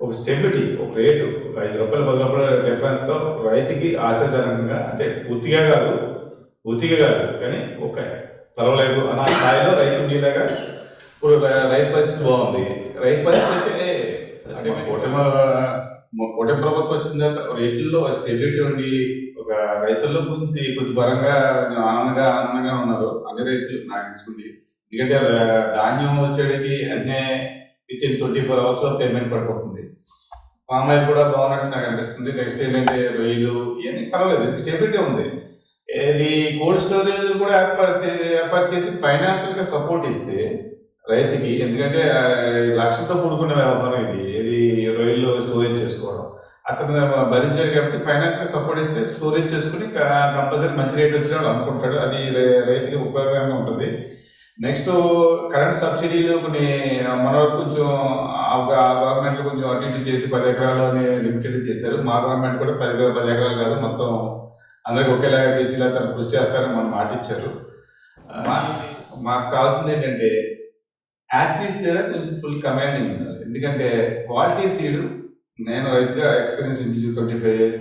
ఒక స్టెబిలిటీ, ఒక రేటు, ఒక ₹5 ₹10 డిఫరెన్స్తో రైతుకి ఆశాజనకంగా, అంటే పూర్తిగా కాదు కానీ ఒక పర్వాలేదు అన్న స్థాయిలో రైతు ఉండేలాగా ఇప్పుడు రైతు పరిస్థితి బాగుంది. రైతు పరిస్థితి అయితే అంటే కూటమి ప్రభుత్వం వచ్చిన తర్వాత రేట్లలో స్టెబిలిటీ ఉండి ఒక రైతుల్లో కొద్ది పరంగా ఆనందంగా ఉన్నారు అన్ని రైతులు నాకు తీసుకుంది. ఎందుకంటే ధాన్యం వచ్చేటికి అన్నీ విత్ ఇన్ 24 అవర్స్లో పేమెంట్ పడిపోతుంది. పామ్ ఆయిల్ కూడా బాగున్నట్టు నాకు అనిపిస్తుంది. నెక్స్ట్ ఏంటంటే రొయ్యలు ఇవన్నీ పర్వాలేదు, స్టెబిలిటీ ఉంది. ఇది కోల్డ్ స్టోరేజ్ కూడా ఏర్పాటు చేసి ఫైనాన్షియల్గా సపోర్ట్ ఇస్తే రైతుకి, ఎందుకంటే లక్షలతో కూడుకున్న వ్యవహారం ఇది రొయ్యలు స్టోరేజ్ చేసుకోవడం. అతను భరించాడు కాబట్టి ఫైనాన్షియల్గా సపోర్ట్ ఇస్తే స్టోరేజ్ చేసుకుని కంపల్సరీ మంచి రేట్ వచ్చిన అనుకుంటాడు. అది రైతుకి ఉపయోగంగా ఉంటుంది. నెక్స్ట్ కరెంట్ సబ్సిడీలు కొన్ని మన వరకు కొంచెం గవర్నమెంట్లో కొంచెం అటు ఇటు చేసి 10 ఎకరాలని లిమిటెడ్ చేశారు. మా గవర్నమెంట్ కూడా 10 ఎకరాలు కాదు, మొత్తం అందరికి ఒకేలాగా చేసి ఇలా తను కృషి చేస్తారని మనం మాట ఇచ్చారు. మాకు కావాల్సింది ఏంటంటే యాక్చువల్స్ లేదా కొంచెం ఫుల్ కమాండింగ్ ఉండాలి. ఎందుకంటే క్వాలిటీ సీడ్, నేను రైతుగా ఎక్స్పీరియన్స్ 25 years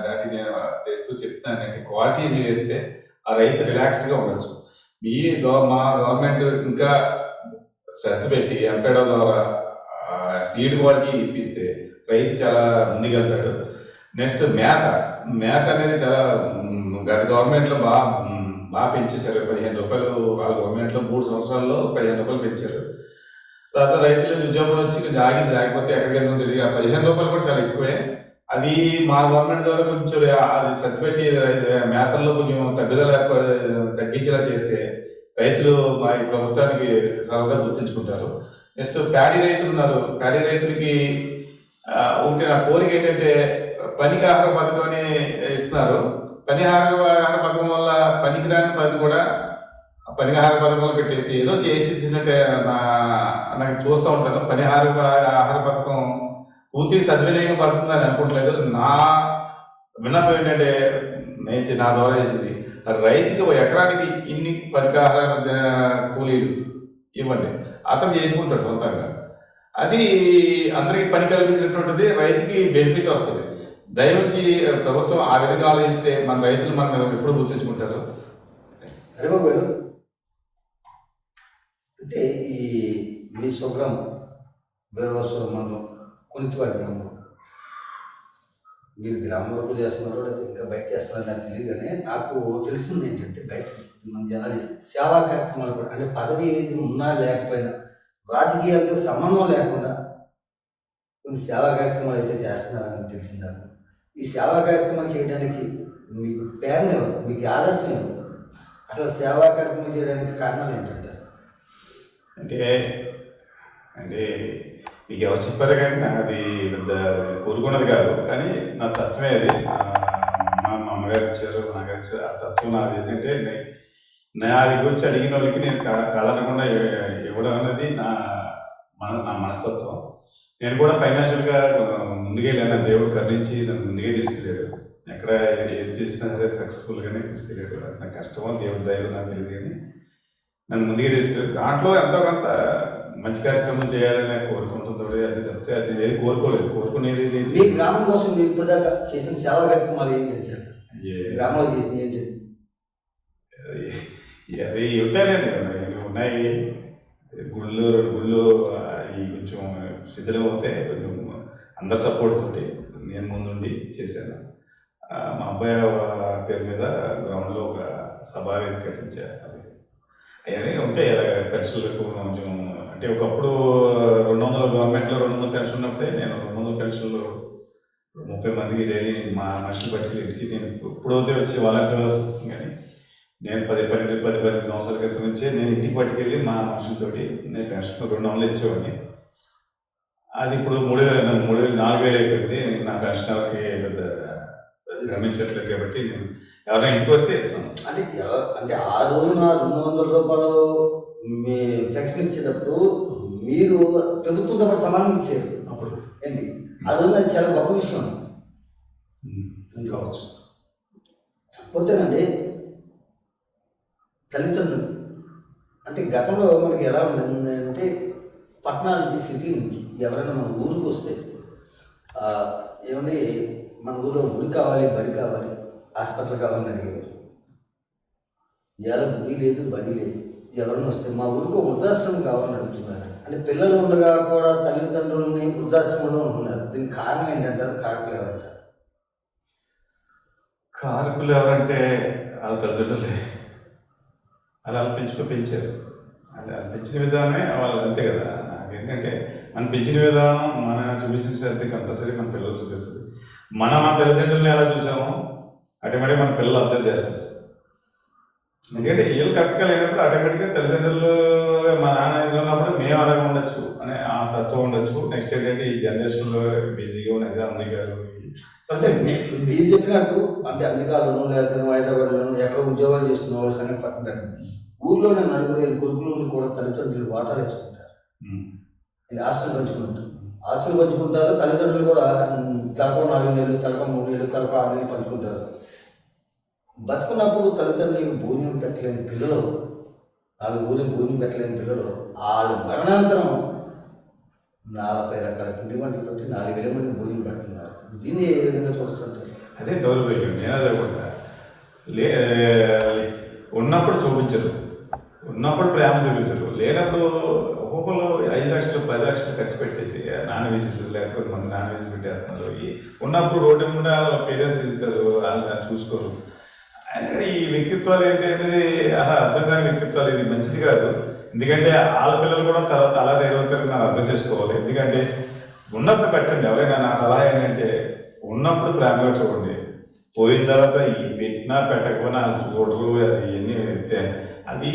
దాటి నేను చేస్తూ చెప్తున్నానంటే క్వాలిటీ సీడ్ వేస్తే ఆ రైతు రిలాక్స్డ్గా ఉండొచ్చు. మా గవర్నమెంట్ ఇంకా శ్రద్ధ పెట్టి ఎంపేడో ద్వారా సీడ్ క్వాలిటీ ఇప్పిస్తే రైతు చాలా ముందుకెళ్తాడు. నెక్స్ట్ మేత అనేది చాలా గత గవర్నమెంట్లో బాగా పెంచేశారు. ₹15 వాళ్ళ గవర్నమెంట్లో 3 సంవత్సరాల్లో ₹15 పెంచారు. తర్వాత రైతులకు ఉద్యోగం వచ్చి జాగింది, లేకపోతే ఎక్కడికి వెళ్తుందో తెలియదు. ఆ ₹15 కూడా చాలా ఎక్కువే. అది మా గవర్నమెంట్ ద్వారా కొంచెం అది సత్తుపెట్టి మేతల్లో కొంచెం తగ్గుదల తగ్గించేలా చేస్తే రైతులు మా ఈ ప్రభుత్వానికి సరదా గుర్తించుకుంటారు. నెక్స్ట్ ప్యాడీ రైతులు ఉన్నారు. ప్యాడీ రైతులకి ఒకటి నా కోరిక ఏంటంటే పనికి ఆహార పథకం అని ఇస్తున్నారు. ఆహార పథకం వల్ల పనికిరాని పని కూడా పనిహార పథకంలో పెట్టేసి ఏదో చేసేసినట్టే నాకు చూస్తూ ఉంటాను. ఆహార పథకం పూర్తిగా సద్వినియోగం పడుతుందని అనుకోవట్లేదు. నా విన్నపం ఏంటంటే నా ద్వారా చేసింది రైతుకి ఎకరానికి ఇన్ని పనికాహార కూలీలు ఇవ్వండి, అతను చేయించుకుంటాడు సొంతంగా. అది అందరికీ పని కల్పించినటువంటిది, రైతుకి బెనిఫిట్ వస్తుంది. దయవుంచి ప్రభుత్వం ఆ విధంగా ఆలోచిస్తే మన రైతులు మనం ఎప్పుడు గుర్తించుకుంటారు. హరిబాబు గారు, అంటే ఈ మీ స్వగ్రామం వీరవస్వరం మండలం కొనితివాడి గ్రామం, మీరు గ్రామం వరకు చేస్తున్నారో లేదా ఇంకా బయట చేస్తున్నారో నాకు తెలియదు. కానీ నాకు తెలిసింది ఏంటంటే బయట మన జనాలు సేవా కార్యక్రమాలు కూడా, అంటే పదవి ఏది ఉన్నా లేకపోయినా రాజకీయాలతో సంబంధం లేకుండా కొన్ని సేవా కార్యక్రమాలు అయితే చేస్తున్నారని తెలిసిందా? ఈ సేవా కార్యక్రమాలు చేయడానికి మీకు ప్రేరణ ఎవరు, మీకు ఆదర్శం ఎవరు? అసలు సేవా కార్యక్రమాలు చేయడానికి కారణాలు ఏంటంటారు? అంటే మీకు ఎవరు చెప్పారు కానీ నాకు అది పెద్ద కోరుకున్నది కాదు, కానీ నా తత్వమే అది. మా అమ్మగారు ఇచ్చారు, నాన్నగారు ఇచ్చారు. ఆ తత్వం నాది. ఏంటంటే నాది గురించి అడిగిన వాళ్ళకి నేను కాదనకుండా ఇవ్వడం అనేది నా మనస్తత్వం. నేను కూడా ఫైనాన్షియల్గా ముందుగా వెళ్ళాను. దేవుడు కరుణించి నన్ను ముందుగా తీసుకెళ్ళాడు. ఎక్కడ ఏది చేసినా సరే సక్సెస్ఫుల్గానే తీసుకెళ్ళాడు. అది నా కష్టమో దేవుడి దయ నాకు తెలియదు, కానీ నన్ను ముందుగా తీసుకెళ్ళాడు. దాంట్లో ఎంతో కొంత మంచి కార్యక్రమం చేయాలని కోరుకుంటుందో అది తప్పితే అది ఏది కోరుకునేది. మీ గ్రామం కోసం మీరు ఇప్పటిదాకా చేసిన సేవా కార్యక్రమాలు ఏంటి? గ్రామంలో చేసిన ఏంటి? అది ఉంటాయండి, ఉన్నాయి. గుళ్ళు ఈ కొంచెం శిథిలం అవుతే కొంచెం అందరు సపోర్ట్ తోటి నేను ముందుండి చేశాను. మా అబ్బాయి పేరు మీద గ్రౌండ్లో ఒక సభా వేదిక కట్టించాను. అవన్నీ ఉంటాయి. పెన్షన్లకు కొంచెం అంటే ఒకప్పుడు 200 గవర్నమెంట్లో 200 పెన్షన్ ఉన్నప్పుడే నేను 200 పెన్షన్లు 30 మందికి డైలీ మా మనుషులు బట్టి ఇంటికి నేను ఇప్పుడైతే వచ్చి వాలంటీర్ వస్తుంది. కానీ నేను 10 12 సంవత్సరాల క్రితం నుంచే నేను ఇంటికి పట్టుకెళ్ళి మా మనుషులతోటి నేను పెన్షన్ 200 ఇచ్చేవాడిని. అది ఇప్పుడు 3000 4000 అయిపోయింది. నా పెన్షనర్కి పెద్ద గమనించట్లేదు కాబట్టి నేను ఎవరైనా ఇంటికి వస్తే ఇస్తున్నాను. అంటే ఆ రోజున 200 రూపాయలు మీ పెన్షన్ ఇచ్చేటప్పుడు మీరు ప్రభుత్వంతో పాటు సమానంగా ఇచ్చారు అప్పుడు ఏంటి ఆ రోజున అది చాలా గొప్ప విషయం. కావచ్చు. పోతేనండి తల్లిదండ్రులు అంటే గతంలో మనకి ఎలా ఉండిందంటే పట్టణాల నుంచి సిటీ నుంచి ఎవరైనా మన ఊరికి వస్తే ఏమంటే మన ఊళ్ళో గుడి కావాలి, బడి కావాలి, హాస్పిటల్ కావాలని అడిగేవారు. ఇవాళ గుడి లేదు, బడి లేదు. ఎవరైనా వస్తే మా ఊరికి వృద్ధాశ్రమం కావాలని అడుగుతున్నారు. అంటే పిల్లలు ఉండగా కూడా తల్లిదండ్రులని వృద్ధాశ్రమంలో ఉంటున్నారు. దీనికి కారణం ఏంటంటారు? కారకులు ఎవరంటారు? కారకులు ఎవరంటే వాళ్ళ తల్లిదండ్రులే. అలా పెంచారు. అలా పెంచిన విధానమే వాళ్ళు అంతే కదా. నాకేంటంటే మనం పెంచిన విధానం, మన చూపించిన శ్రద్ధ కంపల్సరీ మన పిల్లలు చూపిస్తుంది. మన తల్లిదండ్రులని ఎలా చూసామో ఆటోమేటిక్గా మన పిల్లలు అబ్జర్వ్ చేస్తారు. ఎందుకంటే వీళ్ళు కరెక్ట్గా లేనప్పుడు ఆటోమేటిక్గా తల్లిదండ్రులు మా నాన్న ఏదో ఉన్నప్పుడు మేము అలాగే ఉండొచ్చు అనే ఆ తత్వం ఉండొచ్చు. నెక్స్ట్ ఏంటంటే ఈ జనరేషన్లో బిజీగా ఉన్నది అమెరికాలో. అంటే మీరు చెప్పినట్టు అంటే అమెరికాలోనూ లేకపోతే హైదరాబాద్లోనూ ఎక్కడ ఉద్యోగాలు చేస్తున్న వాళ్ళ సంగతి పక్కన పెట్టండి. ఊర్లోనే 4-5 కొడుకులు కూడా తల్లిదండ్రులు వాటాలు వేసుకుంటారు. ఆస్తులు పంచుకుంటారు. తల్లిదండ్రులు కూడా తలకో 4 నెలలు, తలకో 3 నెలలు, తలకో 6 నెలలు పంచుకుంటారు. బతుకున్నప్పుడు తల్లిదండ్రులకు భోజనం పెట్టలేని పిల్లలు, 4 రోజులు భోజనం పెట్టలేని పిల్లలు వాళ్ళ మరణాంతరం 40 రకాల పిండి వంటలతో 4000 మంది భోజనం పెడుతున్నారు. దీన్ని ఏ విధంగా చూస్తుంటారు? అదే దౌర్భాగ్యం. నేను అదే ఉన్నప్పుడు చూపించరు, ఉన్నప్పుడు ప్రేమ చూపించరు. లేనప్పుడు ఒక్కొక్కరు 5 లక్షలు 10 లక్షలు ఖర్చు పెట్టేసి నాన్ వెజ్లు లేకపోతే కొంతమంది నాన్ వెజ్ పెట్టేస్తున్నారు. ఉన్నప్పుడు రోడ్డు మీద వాళ్ళ పేరెంట్స్ తిరుగుతారు, వాళ్ళు చూసుకోరు. ఈ వ్యక్తిత్వాలు ఏంటంటే అలా అర్థం కాని వ్యక్తిత్వాలు. ఇది మంచిది కాదు. ఎందుకంటే వాళ్ళ పిల్లలు కూడా తర్వాత అలా తయారవుతారు. నాకు అర్థం చేసుకోవాలి. ఎందుకంటే ఉన్నప్పుడు పెట్టండి. ఎవరైనా నా సలహా ఏంటంటే ఉన్నప్పుడు ప్రేమగా చూడండి. పోయిన తర్వాత ఈ పెట్టినా పెట్టకపోయినా వాళ్ళు చూడరు. అది ఎన్ని అది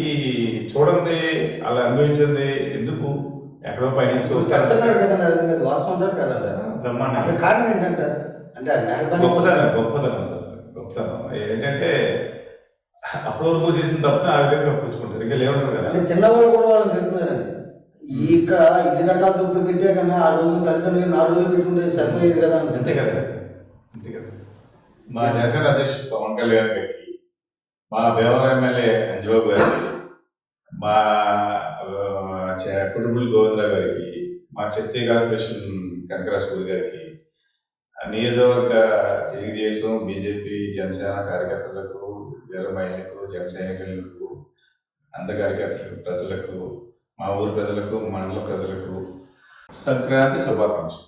చూడండి, అలా అనుభవించింది ఎందుకు? ఎక్కడో పైన చూస్తారు కదండి. వాస్తవం ఉంటారు కదండి. బ్రహ్మాండం. కారణం ఏంటంటారు? అంటే గొప్పతనం సార్, గొప్పతనం ఏంటంటే అప్పుడు వరకు చేసిన తప్పుని ఆ విధంగా కప్పించుకుంటారు. ఇంకా లేవుంటారు కదా. అంటే చిన్నవాళ్ళు కూడా వాళ్ళని తింటున్నారండి. ఇక్కడ ఇన్ని రకాల తప్పులు పెట్టే కన్నా ఆ రోజు తల్లిదండ్రులు 4 రోజులు పెట్టుకుంటే సరిపోయేది కదా. అంతే కదా. మా జనసేన అధ్యక్షుడు పవన్ కళ్యాణ్ గారికి, మా భీమవరం ఎమ్మెల్యే అంజబాబు గారికి, మా కుటుంబులు గోవిందరావు గారికి, మా క్షత్రియ కార్పొరేషన్ కనకరాజు గారికి, నియోజకవర్గ తెలుగుదేశం, బీజేపీ, జనసేన కార్యకర్తలకు, వీర మహిళలకు, జన సైనికులకు, అంత కార్యకర్తలకు, ప్రజలకు, మా ఊరు ప్రజలకు, మండల ప్రజలకు సంక్రాంతి శుభాకాంక్షలు.